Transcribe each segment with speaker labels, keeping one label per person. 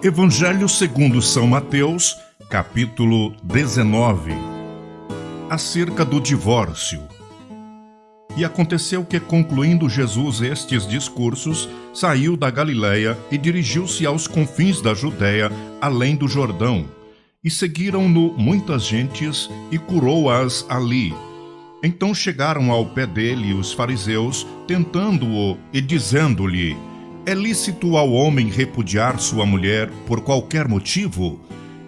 Speaker 1: Evangelho segundo São Mateus, capítulo 19. Acerca do divórcio. E aconteceu que, concluindo Jesus estes discursos, saiu da Galiléia e dirigiu-se aos confins da Judéia, além do Jordão. E seguiram-no muitas gentes, e curou-as ali. Então chegaram ao pé dele os fariseus, tentando-o e dizendo-lhe: é lícito ao homem repudiar sua mulher por qualquer motivo?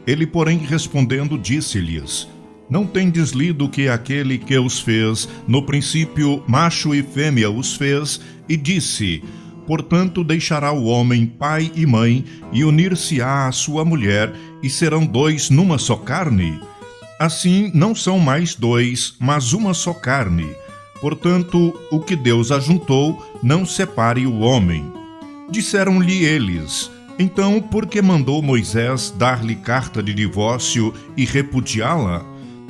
Speaker 1: Ele, porém, respondendo, disse-lhes: não tendes lido que aquele que os fez, no princípio macho e fêmea os fez, e disse: portanto deixará o homem pai e mãe, e unir-se-á à sua mulher, e serão dois numa só carne? Assim não são mais dois, mas uma só carne. Portanto, o que Deus ajuntou, não separe o homem. Disseram-lhe eles: então, por que mandou Moisés dar-lhe carta de divórcio e repudiá-la?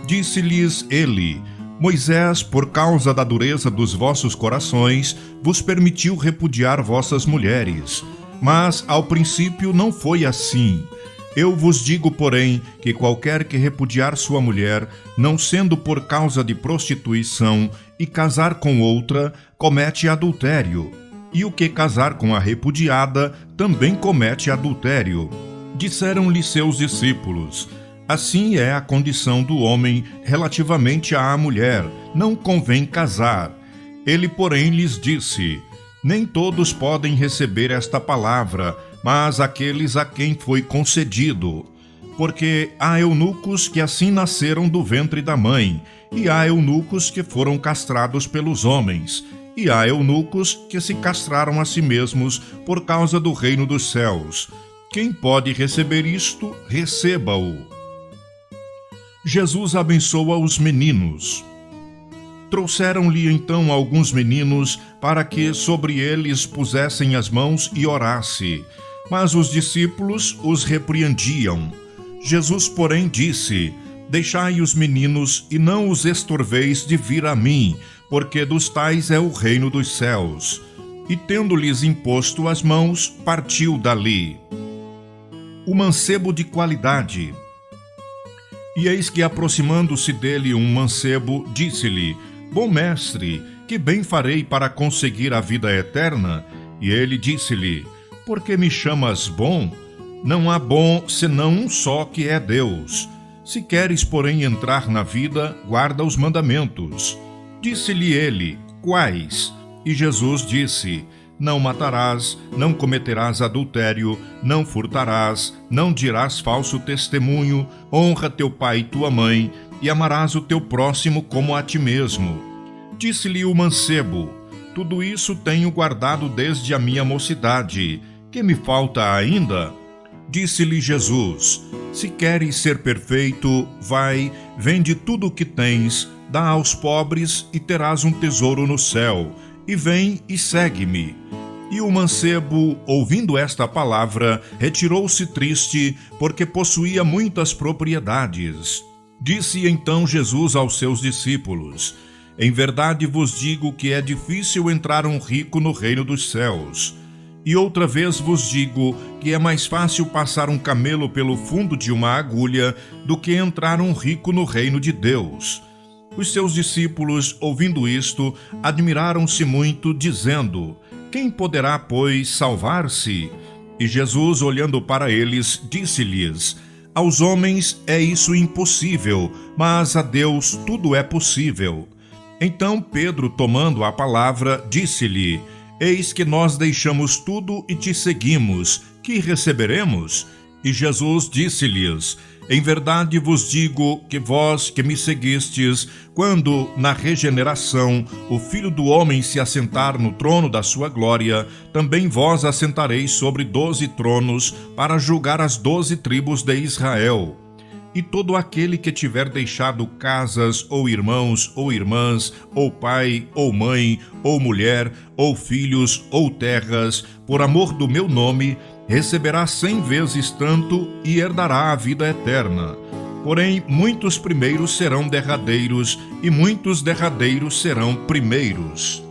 Speaker 1: Disse-lhes ele: Moisés, por causa da dureza dos vossos corações, vos permitiu repudiar vossas mulheres. Mas, ao princípio, não foi assim. Eu vos digo, porém, que qualquer que repudiar sua mulher, não sendo por causa de prostituição, e casar com outra, comete adultério. E o que casar com a repudiada também comete adultério. Disseram-lhe seus discípulos: assim é a condição do homem relativamente à mulher, não convém casar. Ele, porém, lhes disse: nem todos podem receber esta palavra, mas aqueles a quem foi concedido. Porque há eunucos que assim nasceram do ventre da mãe, e há eunucos que foram castrados pelos homens, e há eunucos que se castraram a si mesmos por causa do reino dos céus. Quem pode receber isto, receba-o. Jesus abençoa os meninos. Trouxeram-lhe então alguns meninos para que sobre eles pusessem as mãos e orasse. Mas os discípulos os repreendiam. Jesus, porém, disse: deixai os meninos e não os estorveis de vir a mim, porque dos tais é o reino dos céus. E tendo-lhes imposto as mãos, partiu dali. O mancebo de qualidade. E eis que, aproximando-se dele um mancebo, disse-lhe: bom mestre, que bem farei para conseguir a vida eterna? E ele disse-lhe: por que me chamas bom? Não há bom senão um só, que é Deus. Se queres, porém, entrar na vida, guarda os mandamentos. Disse-lhe ele: quais? E Jesus disse: não matarás, não cometerás adultério, não furtarás, não dirás falso testemunho, honra teu pai e tua mãe, e amarás o teu próximo como a ti mesmo. Disse-lhe o mancebo: tudo isso tenho guardado desde a minha mocidade. Que me falta ainda? Disse-lhe Jesus: se queres ser perfeito, vai, vende tudo o que tens, dá aos pobres e terás um tesouro no céu, e vem e segue-me. E o mancebo, ouvindo esta palavra, retirou-se triste, porque possuía muitas propriedades. Disse então Jesus aos seus discípulos: em verdade vos digo que é difícil entrar um rico no reino dos céus. E outra vez vos digo que é mais fácil passar um camelo pelo fundo de uma agulha do que entrar um rico no reino de Deus. Os seus discípulos, ouvindo isto, admiraram-se muito, dizendo: quem poderá, pois, salvar-se? E Jesus, olhando para eles, disse-lhes: aos homens é isso impossível, mas a Deus tudo é possível. Então Pedro, tomando a palavra, disse-lhe: eis que nós deixamos tudo e te seguimos, que receberemos? E Jesus disse-lhes: em verdade vos digo que vós que me seguistes, quando, na regeneração, o Filho do Homem se assentar no trono da sua glória, também vós assentareis sobre 12 tronos, para julgar as 12 tribos de Israel. E todo aquele que tiver deixado casas, ou irmãos, ou irmãs, ou pai, ou mãe, ou mulher, ou filhos, ou terras, por amor do meu nome, receberá 100 vezes tanto e herdará a vida eterna. Porém, muitos primeiros serão derradeiros, e muitos derradeiros serão primeiros.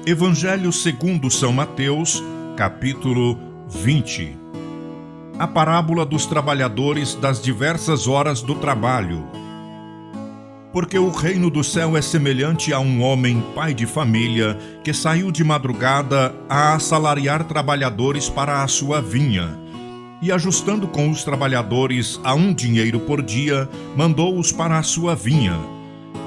Speaker 1: Evangelho segundo São Mateus, capítulo 20. A parábola dos trabalhadores das diversas horas do trabalho. Porque o reino do céu é semelhante a um homem, pai de família, que saiu de madrugada a assalariar trabalhadores para a sua vinha. E ajustando com os trabalhadores a 1 dinheiro por dia, mandou-os para a sua vinha.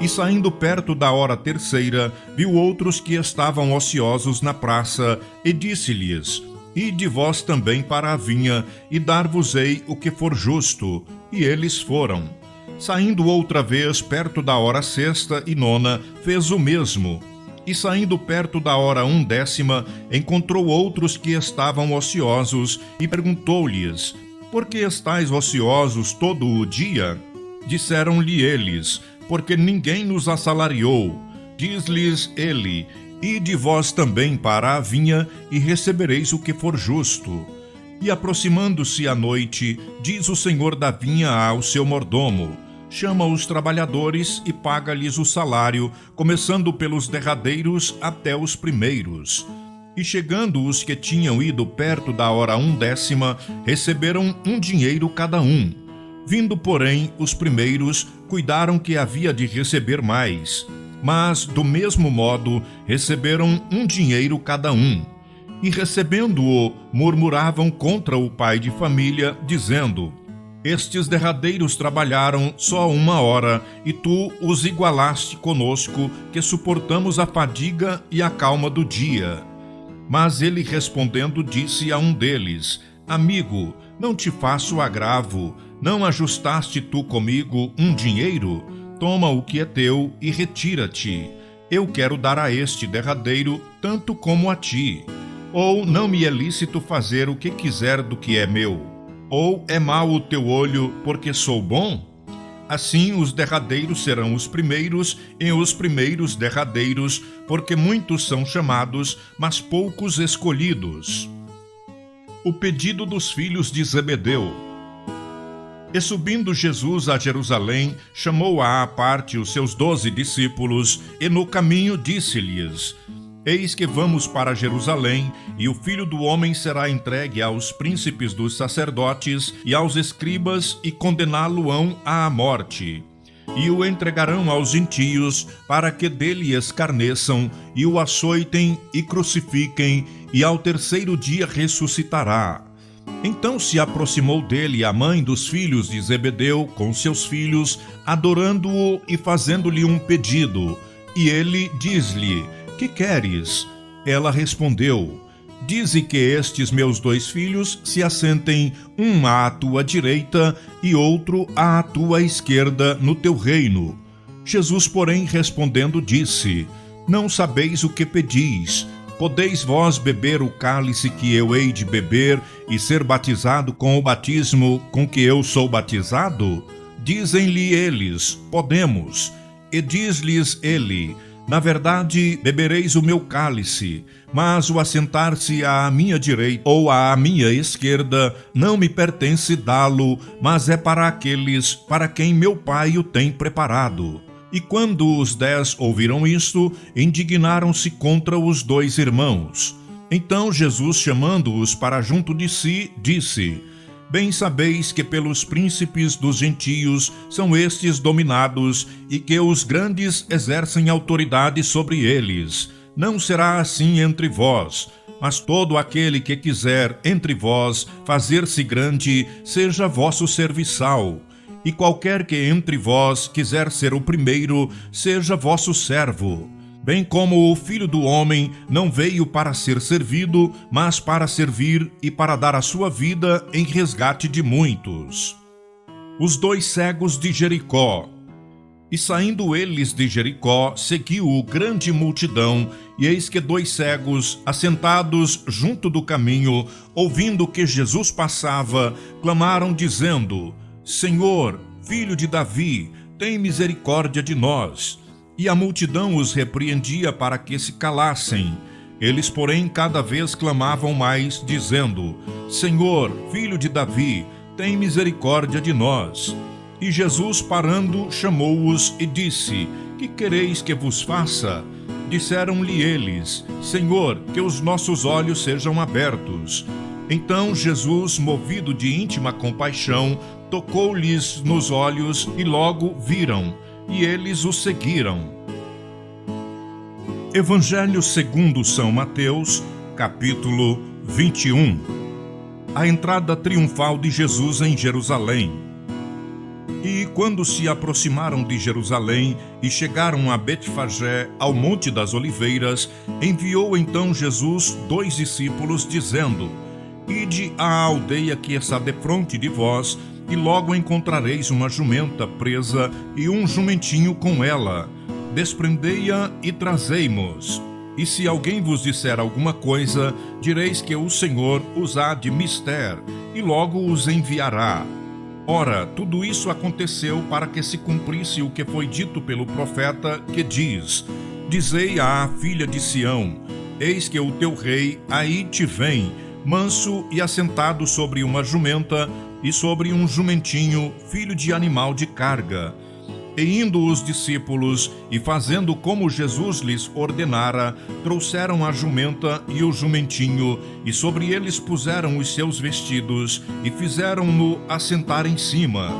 Speaker 1: E saindo perto da hora terceira, viu outros que estavam ociosos na praça, e disse-lhes: Ide vós também para a vinha, e dar-vos-ei o que for justo. E eles foram. Saindo outra vez perto da hora sexta e nona, fez o mesmo. E saindo perto da hora 1/10, encontrou outros que estavam ociosos, e perguntou-lhes: Por que estáis ociosos todo o dia? Disseram-lhe eles: Porque ninguém nos assalariou. Diz-lhes ele: Ide vós também para a vinha, e recebereis o que for justo. E aproximando-se a noite, diz o senhor da vinha ao seu mordomo: Chama os trabalhadores e paga-lhes o salário, começando pelos derradeiros até os primeiros. E chegando os que tinham ido perto da hora 1/10, receberam 1 dinheiro cada um. Vindo, porém, os primeiros, cuidaram que havia de receber mais. Mas, do mesmo modo, receberam 1 dinheiro cada um. E recebendo-o, murmuravam contra o pai de família, dizendo: Estes derradeiros trabalharam só 1 hora, e tu os igualaste conosco, que suportamos a fadiga e a calma do dia. Mas ele respondendo disse a um deles: Amigo, não te faço agravo, não ajustaste tu comigo 1 dinheiro? Toma o que é teu e retira-te. Eu quero dar a este derradeiro tanto como a ti. Ou não me é lícito fazer o que quiser do que é meu? Ou é mau o teu olho porque sou bom? Assim os derradeiros serão os primeiros, e os primeiros derradeiros, porque muitos são chamados, mas poucos escolhidos. O pedido dos filhos de Zebedeu. E subindo Jesus a Jerusalém, chamou à parte os seus 12 discípulos, e no caminho disse-lhes: Eis que vamos para Jerusalém, e o Filho do Homem será entregue aos príncipes dos sacerdotes e aos escribas, e condená-lo-ão à morte. E o entregarão aos gentios, para que dele escarneçam, e o açoitem e crucifiquem, e ao terceiro dia ressuscitará. Então se aproximou dele a mãe dos filhos de Zebedeu com seus filhos, adorando-o e fazendo-lhe um pedido. E ele diz-lhe: Que queres? Ela respondeu: Dize que estes meus 2 filhos se assentem, um à tua direita e outro à tua esquerda no teu reino. Jesus, porém, respondendo, disse: Não sabeis o que pedis. Podeis vós beber o cálice que eu hei de beber e ser batizado com o batismo com que eu sou batizado? Dizem-lhe eles: Podemos. E diz-lhes ele: Na verdade, bebereis o meu cálice, mas o assentar-se à minha direita ou à minha esquerda não me pertence dá-lo, mas é para aqueles para quem meu Pai o tem preparado. E quando os 10 ouviram isto, indignaram-se contra os 2 irmãos. Então Jesus, chamando-os para junto de si, disse: Bem sabeis que pelos príncipes dos gentios são estes dominados, e que os grandes exercem autoridade sobre eles. Não será assim entre vós, mas todo aquele que quiser entre vós fazer-se grande, seja vosso serviçal. E qualquer que entre vós quiser ser o primeiro, seja vosso servo. Bem como o Filho do Homem não veio para ser servido, mas para servir e para dar a sua vida em resgate de muitos. Os 2 cegos de Jericó. E saindo eles de Jericó, seguiu-o grande multidão, e eis que 2 cegos, assentados junto do caminho, ouvindo que Jesus passava, clamaram dizendo: Senhor, Filho de Davi, tem misericórdia de nós. E a multidão os repreendia para que se calassem. Eles, porém, cada vez clamavam mais, dizendo: Senhor, Filho de Davi, tem misericórdia de nós. E Jesus, parando, chamou-os e disse: Que quereis que vos faça? Disseram-lhe eles: Senhor, que os nossos olhos sejam abertos. Então Jesus, movido de íntima compaixão, tocou-lhes nos olhos e logo viram, e eles o seguiram. Evangelho segundo São Mateus, capítulo 21. A entrada triunfal de Jesus em Jerusalém. E quando se aproximaram de Jerusalém e chegaram a Betfagé, ao Monte das Oliveiras, enviou então Jesus 2 discípulos, dizendo: Ide à aldeia que está defronte de vós, e logo encontrareis uma jumenta presa e um jumentinho com ela. Desprendei-a e trazei-mos. E se alguém vos disser alguma coisa, direis que o Senhor os há de mister, e logo os enviará. Ora, tudo isso aconteceu para que se cumprisse o que foi dito pelo profeta, que diz: Dizei à filha de Sião: Eis que o teu rei aí te vem, manso e assentado sobre uma jumenta e sobre um jumentinho, filho de animal de carga. E indo os discípulos, e fazendo como Jesus lhes ordenara, trouxeram a jumenta e o jumentinho, e sobre eles puseram os seus vestidos, e fizeram-no assentar em cima.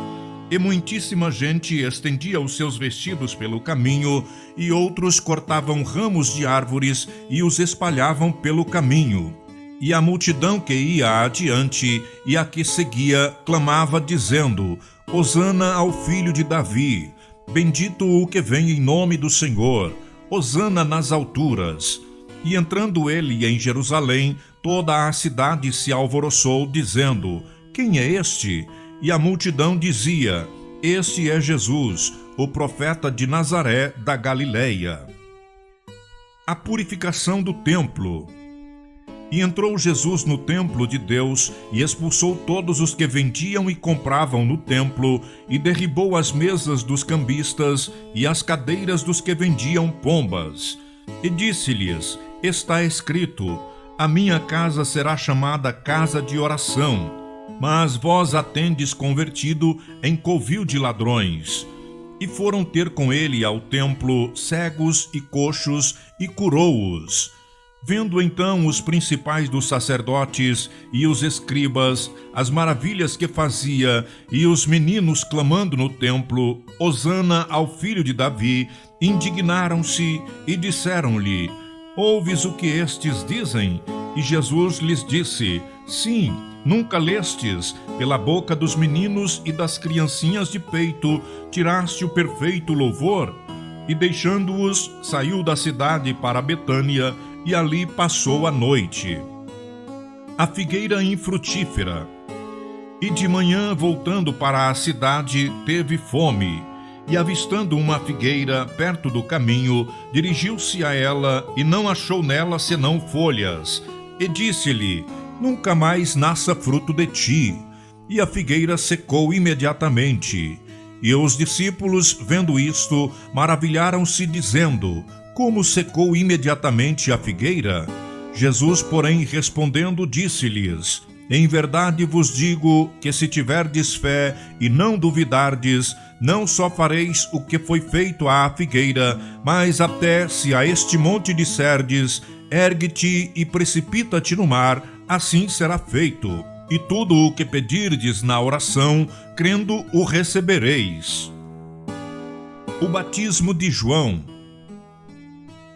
Speaker 1: E muitíssima gente estendia os seus vestidos pelo caminho, e outros cortavam ramos de árvores e os espalhavam pelo caminho. E a multidão que ia adiante e a que seguia clamava, dizendo: Hosana ao filho de Davi. Bendito o que vem em nome do Senhor, hosana nas alturas. E entrando ele em Jerusalém, toda a cidade se alvoroçou, dizendo: Quem é este? E a multidão dizia: Este é Jesus, o profeta de Nazaré da Galileia. A purificação do templo. E entrou Jesus no templo de Deus, e expulsou todos os que vendiam e compravam no templo, e derribou as mesas dos cambistas e as cadeiras dos que vendiam pombas. E disse-lhes: Está escrito: A minha casa será chamada casa de oração, mas vós a tendes convertido em covil de ladrões. E foram ter com ele ao templo cegos e coxos, e curou-os. Vendo então os principais dos sacerdotes e os escribas as maravilhas que fazia, e os meninos clamando no templo: Hosana ao filho de Davi, indignaram-se e disseram-lhe: Ouves o que estes dizem? E Jesus lhes disse: Sim, nunca lestes: pela boca dos meninos e das criancinhas de peito tiraste o perfeito louvor? E deixando-os, saiu da cidade para Betânia, e ali passou a noite. A figueira infrutífera. E de manhã, voltando para a cidade, teve fome, e avistando uma figueira perto do caminho, dirigiu-se a ela, e não achou nela senão folhas. E disse-lhe: Nunca mais nasça fruto de ti. E a figueira secou imediatamente. E os discípulos, vendo isto, maravilharam-se, dizendo: Como secou imediatamente a figueira? Jesus, porém, respondendo, disse-lhes: Em verdade vos digo que se tiverdes fé e não duvidardes, não só fareis o que foi feito à figueira, mas até se a este monte disserdes: Ergue-te e precipita-te no mar, assim será feito. E tudo o que pedirdes na oração, crendo, o recebereis. O batismo de João.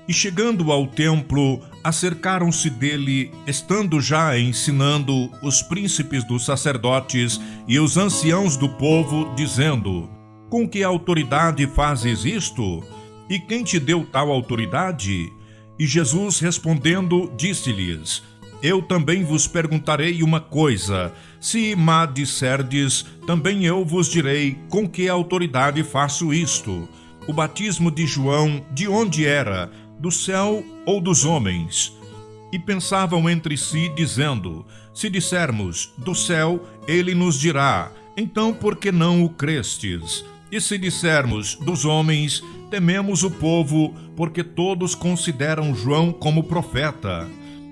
Speaker 1: E chegando ao templo, acercaram-se dele, estando já ensinando, os príncipes dos sacerdotes e os anciãos do povo, dizendo: Com que autoridade fazes isto? E quem te deu tal autoridade? E Jesus, respondendo, disse-lhes: Eu também vos perguntarei uma coisa. Se má disserdes, também eu vos direi com que autoridade faço isto. O batismo de João, de onde era? Do céu ou dos homens? E pensavam entre si, dizendo: Se dissermos do céu, ele nos dirá: Então por que não o crestes? E se dissermos dos homens, tememos o povo, porque todos consideram João como profeta.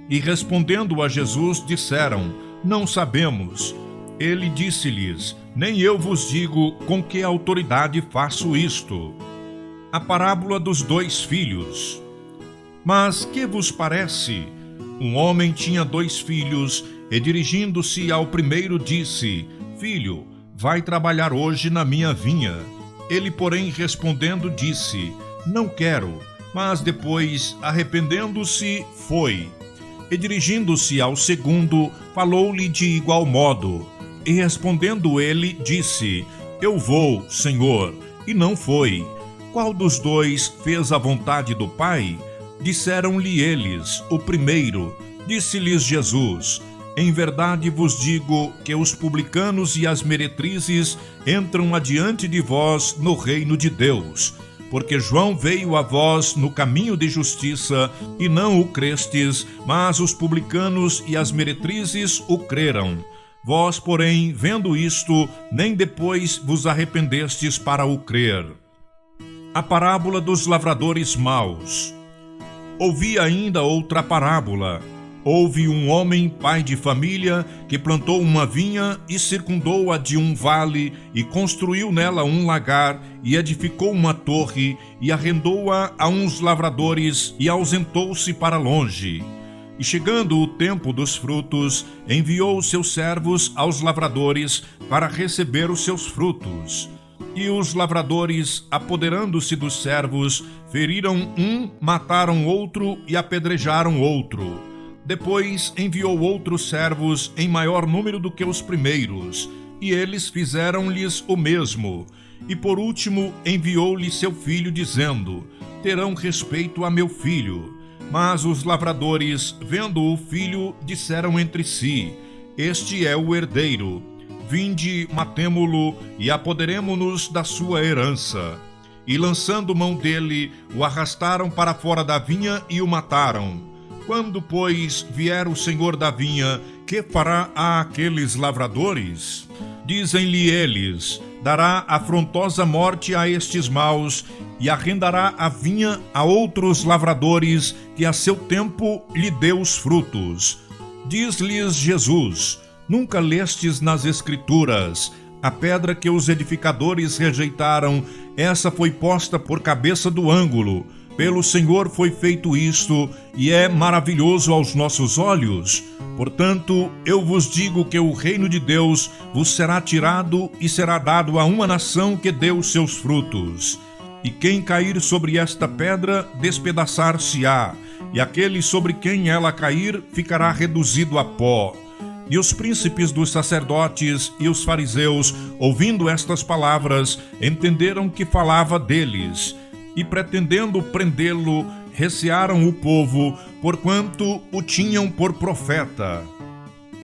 Speaker 1: E respondendo a Jesus, disseram: Não sabemos. Ele disse-lhes: Nem eu vos digo com que autoridade faço isto. A parábola dos 2 filhos. Mas que vos parece? Um homem tinha 2 filhos, E dirigindo-se ao primeiro disse: Filho, vai trabalhar hoje na minha vinha. Ele, porém, respondendo, disse: Não quero. Mas depois, arrependendo-se, foi. E dirigindo-se ao segundo, falou-lhe de igual modo. E respondendo ele, disse: Eu vou, Senhor. E não foi. Qual dos dois fez a vontade do Pai? Disseram-lhe eles: O primeiro. Disse-lhes Jesus: Em verdade vos digo que os publicanos e as meretrizes entram adiante de vós no reino de Deus. Porque João veio a vós no caminho de justiça, e não o crestes, mas os publicanos e as meretrizes o creram. Vós, porém, vendo isto, nem depois vos arrependestes para o crer. A parábola dos lavradores maus. Ouvi ainda outra parábola. Houve um homem, pai de família, que plantou uma vinha e circundou-a de um vale, e construiu nela um lagar, e edificou uma torre, e arrendou-a a uns lavradores, e ausentou-se para longe. E chegando o tempo dos frutos, enviou os seus servos aos lavradores para receber os seus frutos. E os lavradores, apoderando-se dos servos, feriram um, mataram outro e apedrejaram outro. Depois enviou outros servos em maior número do que os primeiros, e eles fizeram-lhes o mesmo. E por último enviou-lhe seu filho, dizendo: Terão respeito a meu filho. Mas os lavradores, vendo o filho, disseram entre si: Este é o herdeiro. Vinde, matemo-lo e apoderemo-nos da sua herança. E lançando mão dele, o arrastaram para fora da vinha e o mataram. Quando, pois, vier o senhor da vinha, que fará a aqueles lavradores? Dizem-lhe eles: dará afrontosa morte a estes maus, e arrendará a vinha a outros lavradores, que a seu tempo lhe deu os frutos. Diz-lhes Jesus: Nunca lestes nas Escrituras: a pedra que os edificadores rejeitaram, essa foi posta por cabeça do ângulo. Pelo Senhor foi feito isto, e é maravilhoso aos nossos olhos. Portanto, eu vos digo que o reino de Deus vos será tirado e será dado a uma nação que deu os seus frutos. E quem cair sobre esta pedra, despedaçar-se-á, e aquele sobre quem ela cair, ficará reduzido a pó. E os príncipes dos sacerdotes e os fariseus, ouvindo estas palavras, entenderam que falava deles, e pretendendo prendê-lo, recearam o povo, porquanto o tinham por profeta.